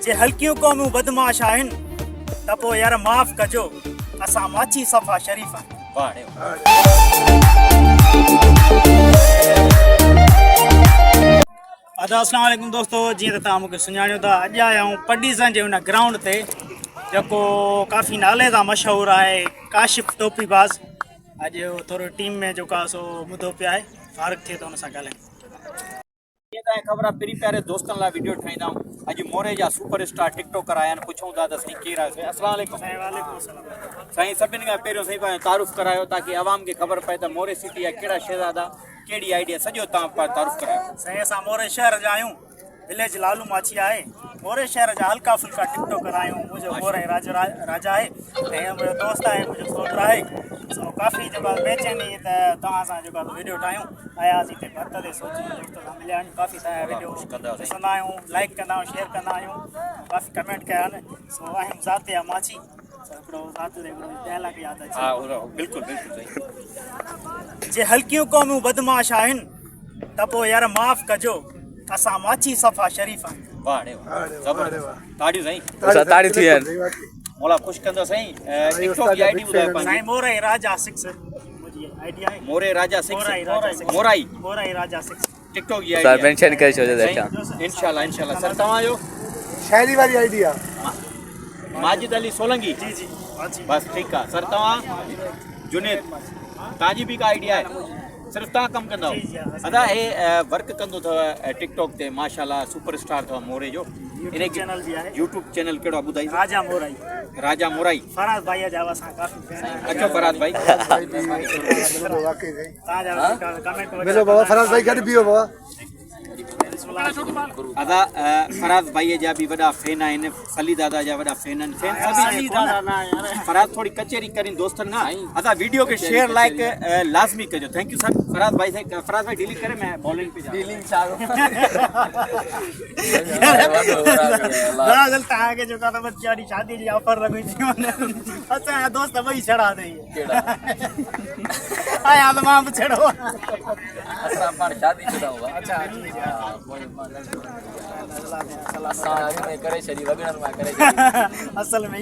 जे हल्कियूं क़ौमूं बदमाश आहिनि त पोइ यार माफ़ कजो, असां माची सफ़ा शरीफ़ आहियूं। अस्सलाम वालेकुम दोस्तों, जीअं त तव्हां मूंखे सुञाणियो था, अॼु आया आहियूं पडीज़न जे हुन ग्राउंड ते जेको काफ़ी नाले सां मशहूरु आहे, काशिफ़ टोपीबाज़। अॼु थोरो टीम में जेको आहे सो मुदो पिया आहे, फारग थिए त हुन सां ॻाल्हायूं। जीअं तव्हांखे ख़बर आहे, पहिरीं प्यारे दोस्तनि लाइ वीडियो ठाहींदा आहियूं। अॼु मोरे जा सुपर स्टार टिकटॉकर आया आहिनि, पुछूं था त साईं केरु आहे। अस्सलाम वालेकुम। साईं सभिनि खां पहिरियों साईं पंहिंजो तारुफ़ करायो ताकी आवाम खे ख़बर पए त मोरे सिटी जा कहिड़ा शहज़ादा, कहिड़ी आइडिया, सॼो तव्हां तारुफ़ करायो। साईं असां मोरे शहर जा आहियूं, विलेज लालू माछी आहे। मोरे शहर जा हल्का फुल्का टिकटॉकर आहियूं। मुंहिंजो मोरे राजा आहे ऐं मुंहिंजो दोस्त आहे, मुंहिंजो सोट आहे। सो काफ़ी जेको बेचैनी त तव्हां सां जेको वीडियो ठाहियूं, आयासीं हिते भर्त ते सोची दोस्त सां मिलिया आहियूं। काफ़ी तव्हांजा वीडियो ॾिसंदा आहियूं, लाइक कंदा आहियूं, शेयर कंदा आहियूं, काफ़ी कमेंट कया आहिनि। सो आहियूं ज़ात या माछी, हिकिड़ो ज़ात ते डायलॉग यादि अचे। हा बिल्कुलु बिल्कुलु। जे हल्कियूं क़ौमूं बदमाश आहिनि त पोइ यार माफ़ कजो, असां माची सफ़ा शरीफ़ आहियूं। ताड़ियूं साईं, ताड़ी थी यार। मोला ख़ुशि कंदो साईं। टिकटॉक जी आईडी ॿुधायो पंहिंजी। साईं मोरे राजा 6 मुंहिंजी आईडी आहे। मोरे राजा 6 मोराई राजा 6 टिकटॉक जी आईडी सर मेंशन करे छो देखा। इंशाल्लाह सर तव्हांजो शायरी वाली आईडी आहे माजिद अली सोलंकी। जी जी बस ठीक आहे सर। तव्हां जुनेद, तव्हांजी बि का आईडी आहे? सिर्फ़ु तव्हां कमु कंदा अदा हे वर्क कंदो अथव टिकटॉक ते, माशाल्लाह सुपर स्टार अथव मोरे जो। इन चैनल बि आहे, यूट्यूब चैनल कहिड़ो आहे ॿुधाई? राजा मोराई। फराज़ भाई जा असां काफ़ी फैन आहियूं। अचो फराज़ भाई, तव्हांजा कमेंट मिलो बाबा फराज़ भाई गॾु बीहो बाबा। अदा फराज़ भाई जा भी वॾा फैन आहिनि, सली दादा जा वॾा फैन आहिनि। फैन सभी फराज़ थोड़ी कचेरी करी दोस्तनि खां। अदा वीडियो के शेयर लाइक लाज़मी कजो। Thank U sir. फराज़ भाई से फराज़ भाई डिलीट करे, मैं बॉलिंग पे जा डीलिंग चाहो। दरअसल तव्हांखे जो का बच्ची शादी जी ऑफर लॻी थी वञे, असांजा दोस्त ॿई छड़ा अथई। आया त मां बि छड़ो। असां पाण शादी शुदा हुआ। अच्छा असां करे छॾी वॻड़नि मां करे असल में